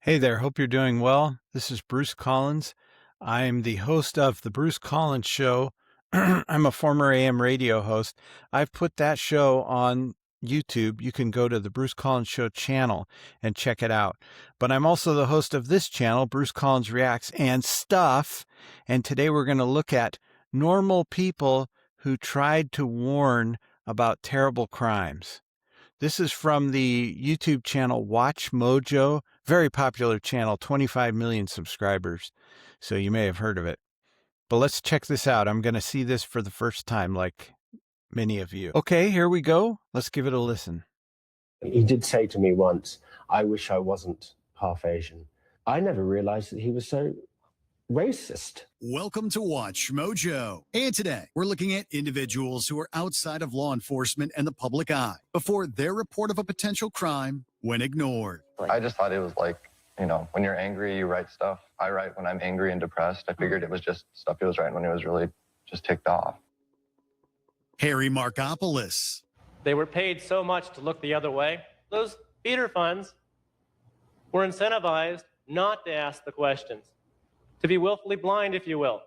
Hey there, hope you're doing well. This is Bruce Collins. I'm the host of The Bruce Collins Show. I'm a former AM radio host. I've put that show on YouTube. You can go to the Bruce Collins Show channel and check it out. But I'm also the host of this channel, Bruce Collins Reacts and Stuff. And today we're going to look at normal people who tried to warn about terrible crimes. This is from the YouTube channel Watch Mojo, very popular channel, 25 million subscribers. So you may have heard of it. But let's check this out. I'm going to see this for the first time, like many of you. Okay, here we go. Let's give it a listen. He did say to me once, "I wish I wasn't half Asian." I never realized that he was so racist. Welcome to Watch Mojo. And today, we're looking at individuals who are outside of law enforcement and the public eye before their report of a potential crime went ignored. I just thought it was like, when you're angry, you write stuff. I write when I'm angry and depressed. I figured it was just stuff he was writing when he was really just ticked off. Harry Markopolos. They were paid so much to look the other way. Those feeder funds were incentivized not to ask the questions, to be willfully blind, if you will,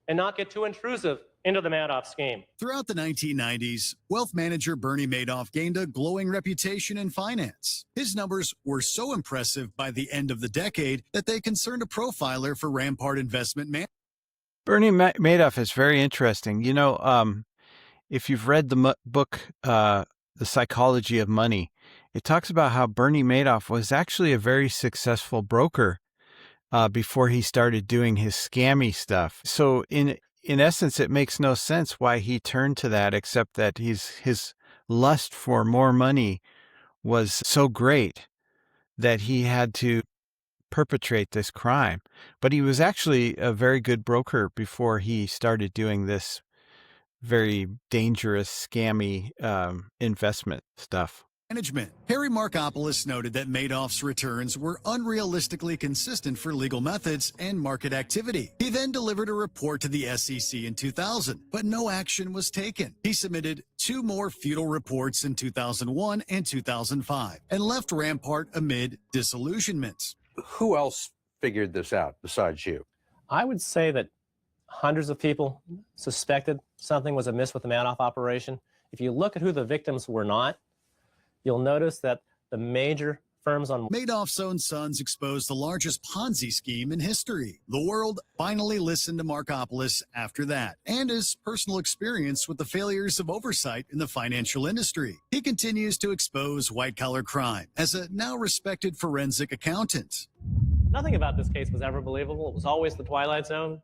and not get too intrusive into the Madoff scheme. Throughout the 1990s, wealth manager Bernie Madoff gained a glowing reputation in finance. His numbers were so impressive by the end of the decade that they concerned a profiler for Rampart Investment Management. Bernie Madoff is very interesting. If you've read the book, The Psychology of Money, it talks about how Bernie Madoff was actually a very successful broker before he started doing his scammy stuff. So in essence, it makes no sense why he turned to that, except that his lust for more money was so great that he had to perpetrate this crime. But he was actually a very good broker before he started doing this very dangerous, scammy investment stuff. Harry Markopolos noted that Madoff's returns were unrealistically consistent for legal methods and market activity. He then delivered a report to the SEC in 2000, but no action was taken. He submitted two more futile reports in 2001 and 2005 and left Rampart amid disillusionment. Who else figured this out besides you? I would say that hundreds of people suspected something was amiss with the Madoff operation. If you look at who the victims were not, you'll notice that the major firms on Madoff's own sons exposed the largest Ponzi scheme in history. The world finally listened to Markopolos after that, and his personal experience with the failures of oversight in the financial industry. He continues to expose white-collar crime as a now respected forensic accountant. Nothing about this case was ever believable. It was always the Twilight Zone,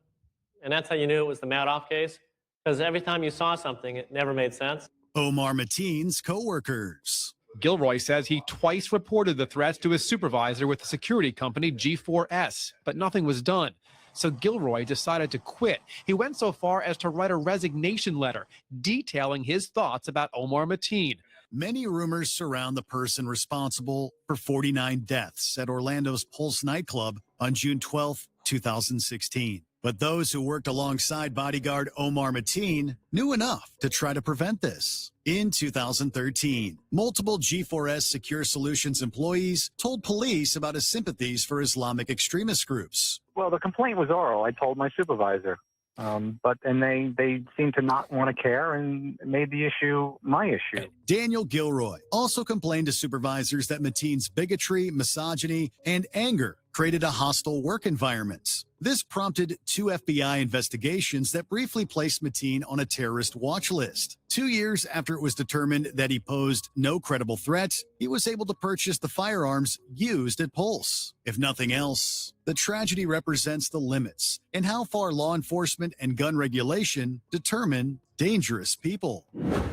and that's how you knew it was the Madoff case, because every time you saw something, it never made sense. Omar Mateen's co-workers. Gilroy says he twice reported the threats to his supervisor with the security company G4S, but nothing was done. So Gilroy decided to quit. He went so far as to write a resignation letter detailing his thoughts about Omar Mateen. Many rumors surround the person responsible for 49 deaths at Orlando's Pulse nightclub on June 12, 2016. But those who worked alongside bodyguard Omar Mateen knew enough to try to prevent this. In 2013, multiple G4S Secure Solutions employees told police about his sympathies for Islamic extremist groups. Well, the complaint was oral. I told my supervisor. But they seemed to not want to care and made the issue my issue. Daniel Gilroy also complained to supervisors that Mateen's bigotry, misogyny, and anger created a hostile work environment. This prompted two FBI investigations that briefly placed Mateen on a terrorist watch list. 2 years after it was determined that he posed no credible threat, he was able to purchase the firearms used at Pulse. If nothing else, the tragedy represents the limits and how far law enforcement and gun regulation determine dangerous people.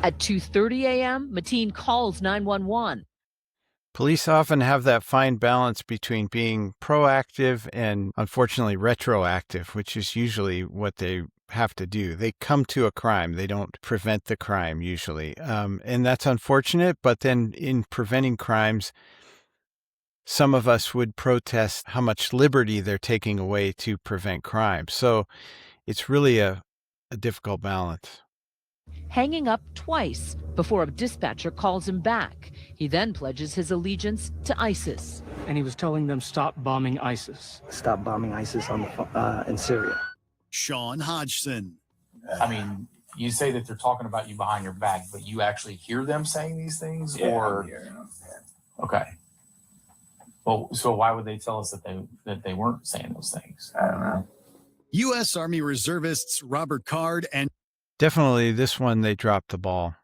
At 2:30 a.m., Mateen calls 911. Police often have that fine balance between being proactive and, unfortunately, retroactive, which is usually what they have to do. They come to a crime. They don't prevent the crime, usually. And that's unfortunate, but then in preventing crimes, some of us would protest how much liberty they're taking away to prevent crime. So it's really a difficult balance. hanging up twice before a dispatcher calls him back. He then pledges his allegiance to ISIS. And he was telling them, stop bombing ISIS. Stop bombing ISIS in Syria. Sean Hodgson. I mean, you say that they're talking about you behind your back, but you actually hear them saying these things? Yeah, or okay. Well, so why would they tell us that they weren't saying those things? I don't know. U.S. Army reservists Robert Card and Definitely this one, they dropped the ball.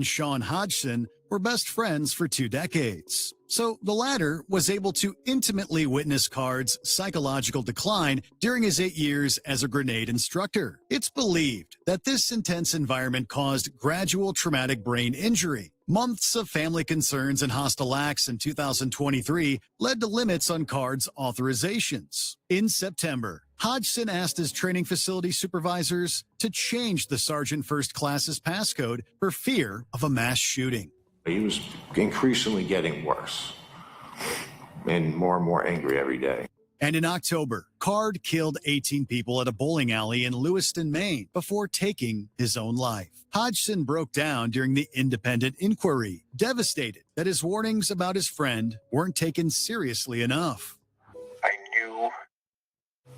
Sean Hodgson were best friends for 2 decades. So the latter was able to intimately witness Card's psychological decline during his 8 years as a grenade instructor. It's believed that this intense environment caused gradual traumatic brain injury. Months of family concerns and hostile acts in 2023 led to limits on Card's authorizations. In September, Hodgson asked his training facility supervisors to change the Sergeant First Class's passcode for fear of a mass shooting. He was increasingly getting worse and more angry every day. And in October, Card killed 18 people at a bowling alley in Lewiston, Maine, before taking his own life. Hodgson broke down during the independent inquiry, devastated that his warnings about his friend weren't taken seriously enough. I knew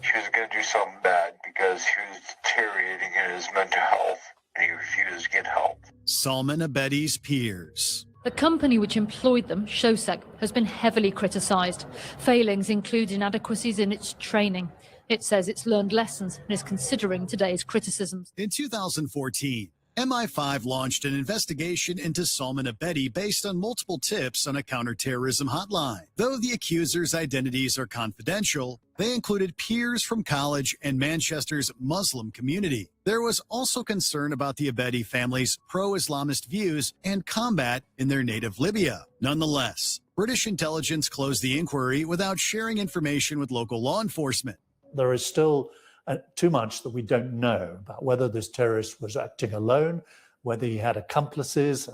he was going to do something bad because he was deteriorating in his mental health and he refused to get help. Salman Abedi's peers. The company which employed them, Shosec, has been heavily criticised. Failings include inadequacies in its training. It says it's learned lessons and is considering today's criticisms. In 2014, MI5 launched an investigation into Salman Abedi based on multiple tips on a counterterrorism hotline. Though the accusers' identities are confidential, they included peers from college and Manchester's Muslim community. There was also concern about the Abedi family's pro-Islamist views and combat in their native Libya. Nonetheless, British intelligence closed the inquiry without sharing information with local law enforcement. There is still too much that we don't know about whether this terrorist was acting alone, whether he had accomplices,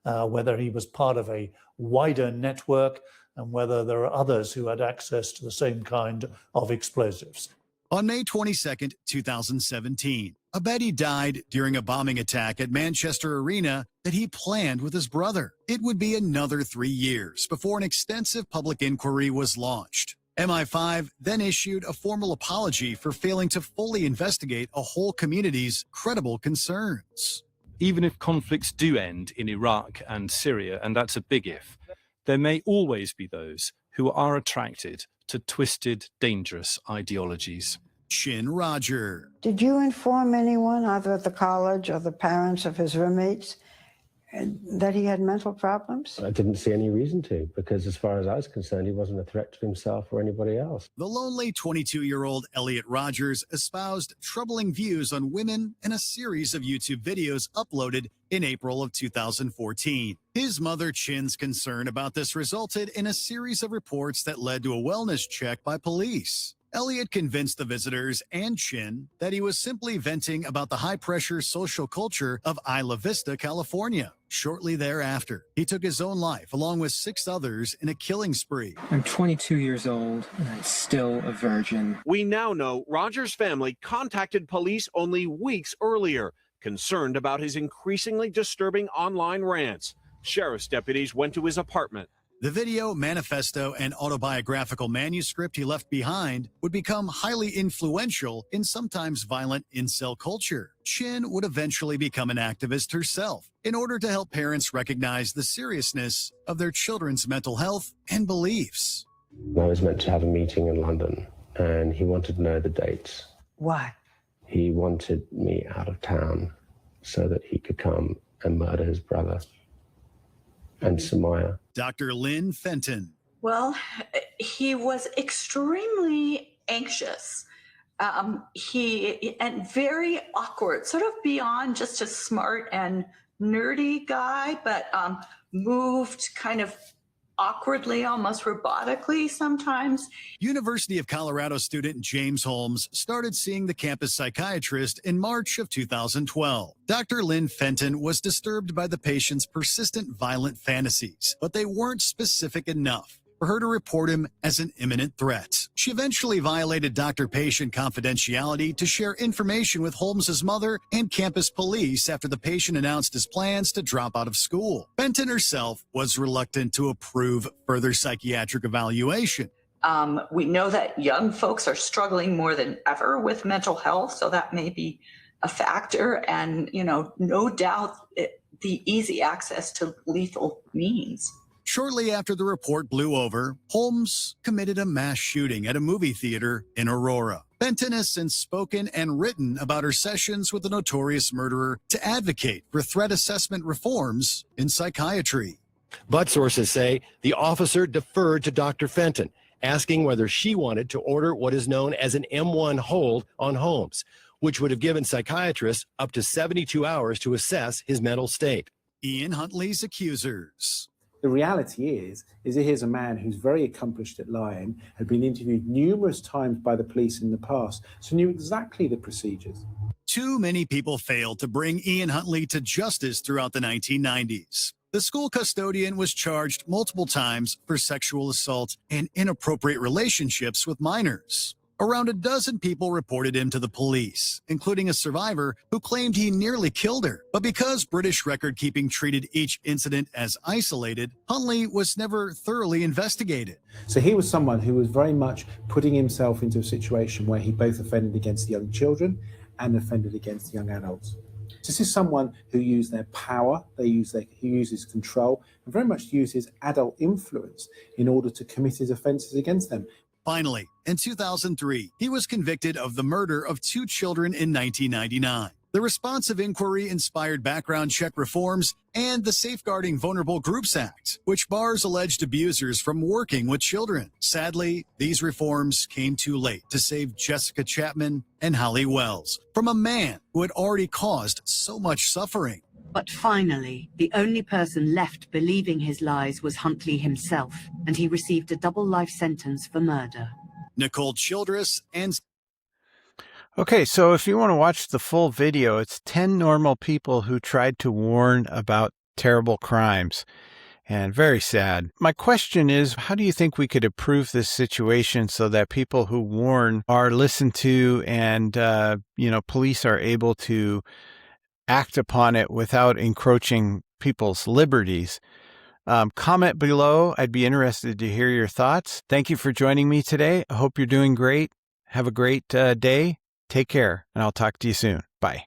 whether he was part of a wider network, and whether there are others who had access to the same kind of explosives. On May 22, 2017, Abedi died during a bombing attack at Manchester Arena that he planned with his brother. It would be another 3 years before an extensive public inquiry was launched. MI5 then issued a formal apology for failing to fully investigate a whole community's credible concerns. Even if conflicts do end in Iraq and Syria, and that's a big if, there may always be those who are attracted to twisted, dangerous ideologies. Chin Roger. Did you inform anyone, either at the college or the parents of his roommates, that he had mental problems? I didn't see any reason to, because as far as I was concerned, he wasn't a threat to himself or anybody else. The lonely 22-year-old Elliot Rogers espoused troubling views on women in a series of YouTube videos uploaded in April of 2014. His mother Chin's concern about this resulted in a series of reports that led to a wellness check by police. Elliot convinced the visitors and Chin that he was simply venting about the high-pressure social culture of Isla Vista, California. Shortly thereafter, he took his own life along with 6 others in a killing spree. I'm 22 years old and I'm still a virgin. We now know Rogers' family contacted police only weeks earlier, concerned about his increasingly disturbing online rants. Sheriff's deputies went to his apartment. The video, manifesto, and autobiographical manuscript he left behind would become highly influential in sometimes violent incel culture. Chin would eventually become an activist herself in order to help parents recognize the seriousness of their children's mental health and beliefs. I was meant to have a meeting in London, and he wanted to know the dates. Why? He wanted me out of town so that he could come and murder his brother and Samaya. Dr. Lynn Fenton. Well, he was extremely anxious. And very awkward, sort of beyond just a smart and nerdy guy, but moved kind of awkwardly, almost robotically sometimes. University of Colorado student James Holmes started seeing the campus psychiatrist in March of 2012. Dr. Lynn Fenton was disturbed by the patient's persistent violent fantasies, but they weren't specific enough. for her to report him as an imminent threat. She eventually violated doctor-patient confidentiality to share information with Holmes's mother and campus police after the patient announced his plans to drop out of school. Benton herself was reluctant to approve further psychiatric evaluation. We know that young folks are struggling more than ever with mental health, so that may be a factor. And, no doubt the easy access to lethal means. Shortly after the report blew over, Holmes committed a mass shooting at a movie theater in Aurora. Benton has since spoken and written about her sessions with the notorious murderer to advocate for threat assessment reforms in psychiatry. But sources say the officer deferred to Dr. Fenton, asking whether she wanted to order what is known as an M1 hold on Holmes, which would have given psychiatrists up to 72 hours to assess his mental state. Ian Huntley's accusers. The reality is here's a man who's very accomplished at lying, had been interviewed numerous times by the police in the past, so knew exactly the procedures. Too many people failed to bring Ian Huntley to justice throughout the 1990s. The school custodian was charged multiple times for sexual assault and inappropriate relationships with minors. Around a dozen people reported him to the police, including a survivor who claimed he nearly killed her. But because British record-keeping treated each incident as isolated, Huntley was never thoroughly investigated. So he was someone who was very much putting himself into a situation where he both offended against young children and offended against young adults. This is someone who used their power, who uses control, and very much uses adult influence in order to commit his offences against them. Finally, in 2003, he was convicted of the murder of 2 children in 1999. The responsive inquiry inspired background check reforms and the Safeguarding Vulnerable Groups Act, which bars alleged abusers from working with children. Sadly, these reforms came too late to save Jessica Chapman and Holly Wells from a man who had already caused so much suffering. But finally, the only person left believing his lies was Huntley himself, and he received a double life sentence for murder. Nicole Childress and... Okay, so if you want to watch the full video, it's 10 normal people who tried to warn about terrible crimes. And very sad. My question is, how do you think we could improve this situation so that people who warn are listened to and, police are able to act upon it without encroaching people's liberties? Comment below. I'd be interested to hear your thoughts. Thank you for joining me today. I hope you're doing great. Have a great day. Take care, and I'll talk to you soon.